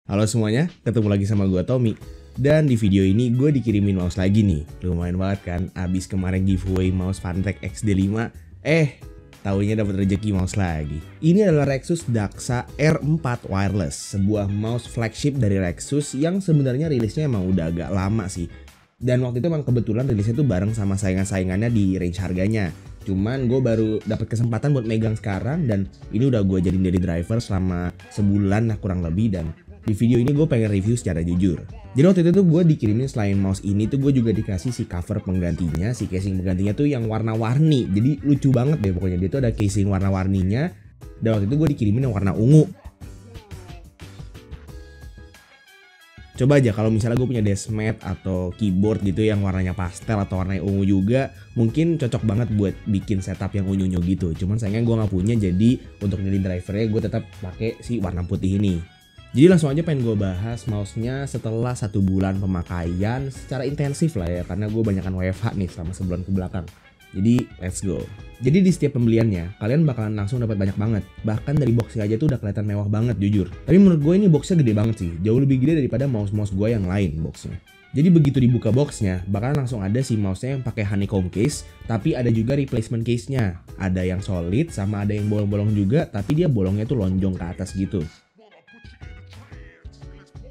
Halo semuanya, ketemu lagi sama gue Tommy. Dan di video ini gue dikirimin mouse lagi nih. Lumayan banget kan, abis kemarin giveaway mouse Funtech XD5. Taunya dapat rezeki mouse lagi. Ini adalah Rexus Daxa R4 Wireless, sebuah mouse flagship dari Rexus yang sebenarnya rilisnya emang udah agak lama sih. Dan waktu itu emang kebetulan rilisnya tuh bareng sama saingan-saingannya di range harganya. Cuman gue baru dapat kesempatan buat megang sekarang dan ini udah gue jadiin daily driver selama sebulan lah kurang lebih. Dan di video ini gue pengen review secara jujur. Jadi waktu itu tuh gue dikirimin selain mouse ini tuh gue juga dikasih si cover penggantinya, si casing penggantinya tuh yang warna-warni. Jadi lucu banget deh pokoknya, dia tuh ada casing warna-warninya. Dan waktu itu gue dikirimin yang warna ungu. Coba aja kalau misalnya gue punya deskmat atau keyboard gitu yang warnanya pastel atau warnanya ungu juga, mungkin cocok banget buat bikin setup yang unyu-unyu gitu. Cuman sayangnya gue nggak punya, jadi untuk daily drivernya gue tetap pakai si warna putih ini. Jadi langsung aja pengen gue bahas mouse-nya setelah 1 bulan pemakaian secara intensif lah ya, karena gue banyakan WFH nih selama sebulan ke belakang. Jadi let's go. Jadi di setiap pembeliannya kalian bakalan langsung dapat banyak banget. Bahkan dari boxnya aja tuh udah kelihatan mewah banget jujur. Tapi menurut gue ini boxnya gede banget sih. Jauh lebih gede daripada mouse-mouse gue yang lain boxnya. Jadi begitu dibuka boxnya bakalan langsung ada si mouse-nya yang pakai honeycomb case. Tapi ada juga replacement case-nya. Ada yang solid sama ada yang bolong-bolong juga. Tapi dia bolongnya tuh lonjong ke atas gitu.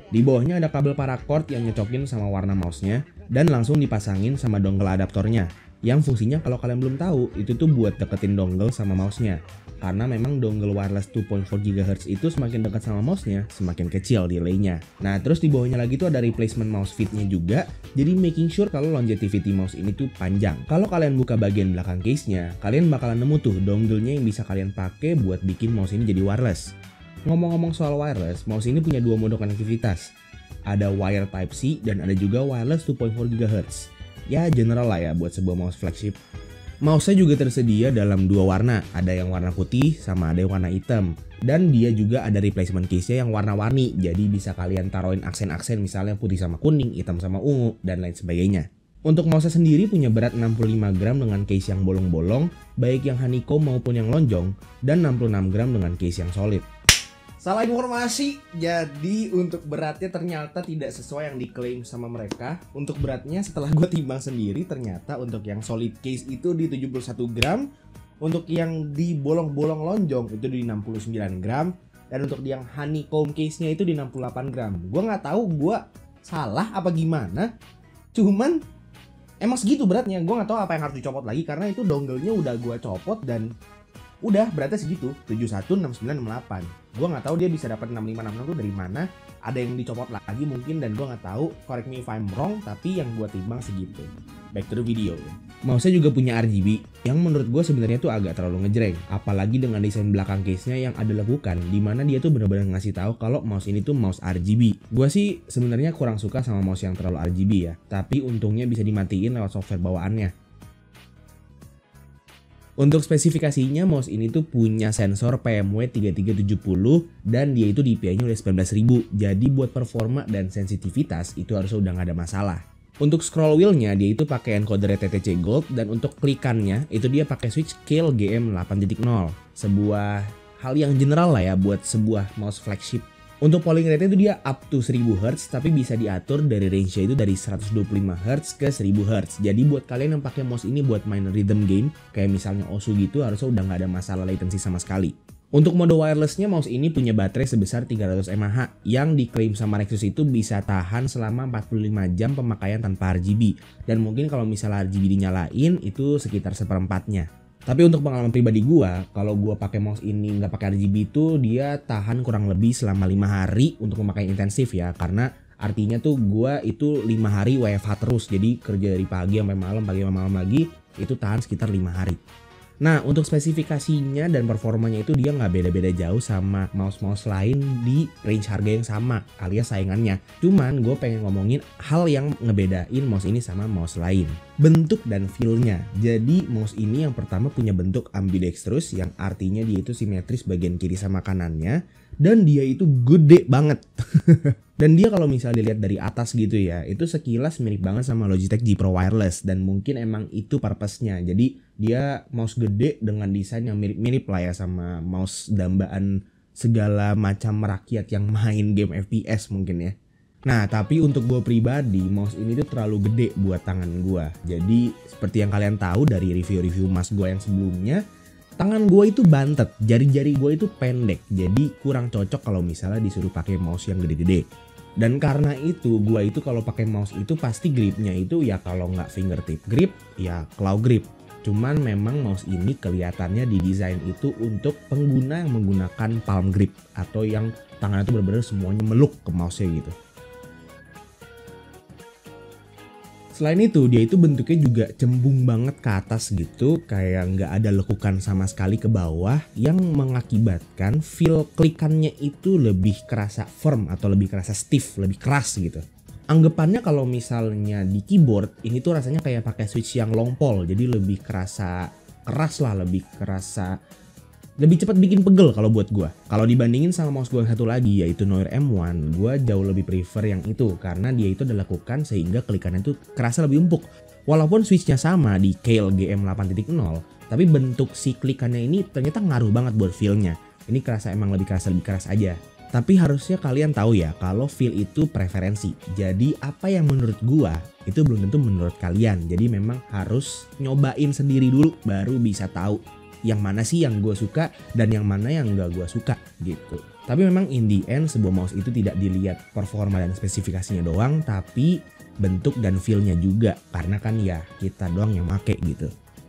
Di bawahnya ada kabel paracord yang nyocokin sama warna mouse-nya dan langsung dipasangin sama dongle adaptornya. Yang fungsinya kalau kalian belum tahu itu tuh buat deketin dongle sama mouse-nya. Karena memang dongle wireless 2.4 GHz itu semakin dekat sama mouse-nya semakin kecil delay-nya. Nah terus di bawahnya lagi tuh ada replacement mouse fit-nya juga. Jadi making sure kalau longevity mouse ini tuh panjang. Kalau kalian buka bagian belakang case-nya, kalian bakalan nemu tuh dongle-nya yang bisa kalian pakai buat bikin mouse ini jadi wireless. Ngomong-ngomong soal wireless, mouse ini punya dua mode konektivitas. Ada wire type C dan ada juga wireless 2.4 GHz. Ya general lah ya buat sebuah mouse flagship. Mouse-nya juga tersedia dalam dua warna, ada yang warna putih sama ada yang warna hitam. Dan dia juga ada replacement case-nya yang warna-warni, jadi bisa kalian taruhin aksen-aksen misalnya putih sama kuning, hitam sama ungu, dan lain sebagainya. Untuk mouse sendiri punya berat 65 gram dengan case yang bolong-bolong, baik yang honeycomb maupun yang lonjong, dan 66 gram dengan case yang solid. Salah informasi, jadi untuk beratnya ternyata tidak sesuai yang diklaim sama mereka. Untuk beratnya setelah gue timbang sendiri, ternyata untuk yang solid case itu di 71 gram, untuk yang di bolong-bolong lonjong itu di 69 gram, dan untuk yang honeycomb case-nya itu di 68 gram. Gue nggak tahu gue salah apa gimana, cuman emang segitu beratnya. Gue nggak tahu apa yang harus dicopot lagi karena itu dongle-nya udah gue copot dan udah beratnya segitu, 71, 69, 68. Gue nggak tahu dia bisa dapat 65, 66 tuh dari mana. Ada yang dicopot lagi mungkin dan gue nggak tahu. Correct me if I'm wrong, tapi yang gue timbang segitu. Back to the video. Mouse-nya juga punya RGB yang menurut gue sebenarnya tuh agak terlalu ngejreng. Apalagi dengan desain belakang case-nya yang ada lekukan, dimana dia tuh benar-benar ngasih tahu kalau mouse ini tuh mouse RGB. Gue sih sebenarnya kurang suka sama mouse yang terlalu RGB ya. Tapi untungnya bisa dimatiin lewat software bawaannya. Untuk spesifikasinya, mouse ini tuh punya sensor PMW3370 dan dia itu DPI-nya udah 19.000. Jadi buat performa dan sensitivitas itu harusnya udah gak ada masalah. Untuk scroll wheel-nya dia itu pakai encoder TTC Gold dan untuk klikannya itu dia pakai switch Keil GM 8.0. Sebuah hal yang general lah ya buat sebuah mouse flagship. Untuk polling rate-nya itu dia up to 1000 Hz tapi bisa diatur dari range-nya itu dari 125 Hz ke 1000 Hz. Jadi buat kalian yang pakai mouse ini buat main rhythm game kayak misalnya Osu gitu harusnya udah nggak ada masalah latency sama sekali. Untuk mode wirelessnya mouse ini punya baterai sebesar 300 mAh yang diklaim sama Rexus itu bisa tahan selama 45 jam pemakaian tanpa RGB. Dan mungkin kalau misalnya RGB dinyalain itu sekitar seperempatnya. Tapi untuk pengalaman pribadi gua, kalau gua pakai mouse ini nggak pakai RGB itu dia tahan kurang lebih selama 5 hari untuk pemakaian intensif ya. Karena artinya tuh gua itu 5 hari WFH terus. Jadi kerja dari pagi sampai malam, pagi sampai malam lagi itu tahan sekitar 5 hari. Nah untuk spesifikasinya dan performanya itu dia nggak beda-beda jauh sama mouse-mouse lain di range harga yang sama alias saingannya. Cuman gue pengen ngomongin hal yang ngebedain mouse ini sama mouse lain. Bentuk dan feel-nya. Jadi mouse ini yang pertama punya bentuk ambidextrous yang artinya dia itu simetris bagian kiri sama kanannya. Dan dia itu gede banget. Dan dia kalau misalnya dilihat dari atas gitu ya, itu sekilas mirip banget sama Logitech G Pro Wireless. Dan mungkin emang itu purpose-nya. Jadi dia mouse gede dengan desain yang mirip-mirip lah ya sama mouse dambaan segala macam rakyat yang main game FPS mungkin ya. Nah tapi untuk gue pribadi, mouse ini tuh terlalu gede buat tangan gue. Jadi seperti yang kalian tahu dari review-review mouse gue yang sebelumnya, tangan gue itu bantet, jari-jari gue itu pendek. Jadi kurang cocok kalau misalnya disuruh pakai mouse yang gede-gede. Dan karena itu gue itu kalau pakai mouse itu pasti gripnya itu ya kalau nggak fingertip grip ya claw grip. Cuman memang mouse ini kelihatannya didesain itu untuk pengguna yang menggunakan palm grip atau yang tangannya itu benar-benar semuanya meluk ke mouse-nya gitu. Selain itu dia itu bentuknya juga cembung banget ke atas gitu, kayak nggak ada lekukan sama sekali ke bawah yang mengakibatkan feel klikannya itu lebih kerasa firm atau lebih kerasa stiff, lebih keras gitu. Anggapannya kalau misalnya di keyboard ini tuh rasanya kayak pakai switch yang long pole, jadi lebih kerasa keras lah, lebih cepat bikin pegel kalau buat gua. Kalau dibandingin sama mouse gua yang satu lagi yaitu Noir M1, gua jauh lebih prefer yang itu karena dia itu dilakukan sehingga klikannya itu kerasa lebih empuk. Walaupun switchnya sama di Kailh GM 8.0, tapi bentuk si klikannya ini ternyata ngaruh banget buat feel-nya. Ini kerasa emang lebih keras aja. Tapi harusnya kalian tahu ya kalau feel itu preferensi. Jadi apa yang menurut gua itu belum tentu menurut kalian. Jadi memang harus nyobain sendiri dulu baru bisa tahu yang mana sih yang gua suka dan yang mana yang gak gua suka gitu. Tapi memang in the end sebuah mouse itu tidak dilihat performa dan spesifikasinya doang, tapi bentuk dan feel-nya juga. Karena kan ya kita doang yang make gitu.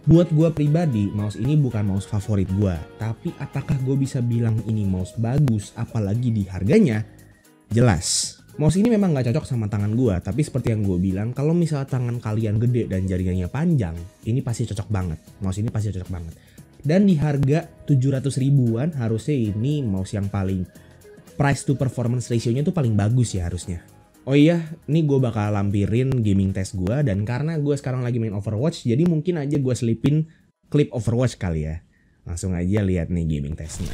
Buat gue pribadi, mouse ini bukan mouse favorit gue. Tapi apakah gue bisa bilang ini mouse bagus apalagi di harganya? Jelas. Mouse ini memang gak cocok sama tangan gue. Tapi seperti yang gue bilang, kalau misalnya tangan kalian gede dan jarinya panjang, ini pasti cocok banget. Mouse ini pasti cocok banget. Dan di harga 700 ribuan harusnya ini mouse yang paling price to performance ratio-nya tuh paling bagus ya harusnya. Oh iya, ini gue bakal lampirin gaming test gue. Dan karena gue sekarang lagi main Overwatch, jadi mungkin aja gue selipin klip Overwatch kali ya. Langsung aja lihat nih gaming testnya.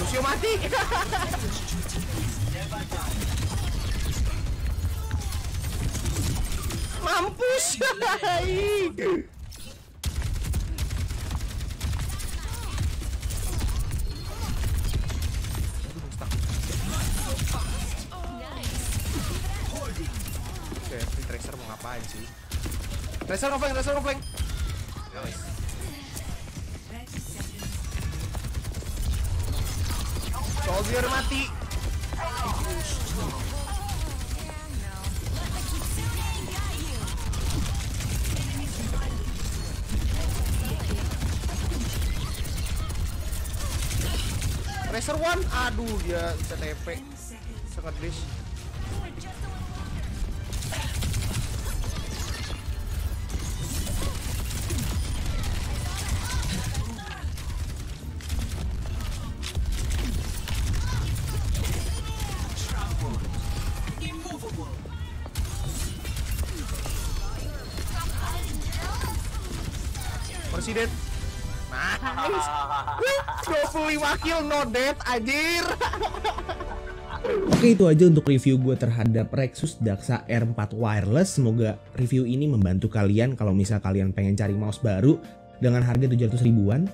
Lucio mati. Mampus. Tracer mau ngapain sih? Tracer ngeflank. Nice. Soldier mati. Tracer one, aduh dia bisa TP. Sangat dish. Presiden. Nice. 25 kill no death anjir. Oke, itu aja untuk review gue terhadap Rexus Daxa R4 Wireless. Semoga review ini membantu kalian kalau misal kalian pengen cari mouse baru dengan harga 700 ribuan.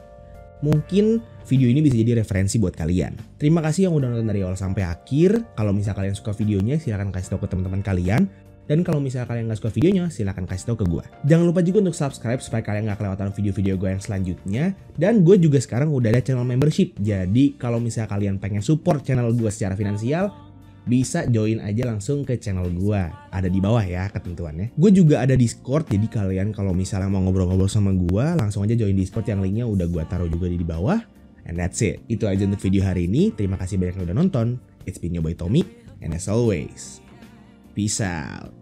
Mungkin video ini bisa jadi referensi buat kalian. Terima kasih yang udah nonton dari awal sampai akhir. Kalau misal kalian suka videonya, silahkan kasih tahu ke teman-teman kalian. Dan kalau misalnya kalian gak suka videonya, silahkan kasih tahu ke gue. Jangan lupa juga untuk subscribe supaya kalian gak kelewatan video-video gue yang selanjutnya. Dan gue juga sekarang udah ada channel membership. Jadi kalau misalnya kalian pengen support channel gue secara finansial, bisa join aja langsung ke channel gue. Ada di bawah ya ketentuannya. Gue juga ada Discord, jadi kalian kalau misalnya mau ngobrol-ngobrol sama gue, langsung aja join Discord yang linknya udah gue taruh juga di bawah. And that's it. Itu aja untuk video hari ini. Terima kasih banyak yang udah nonton. It's been your boy Tommy. And as always, peace out.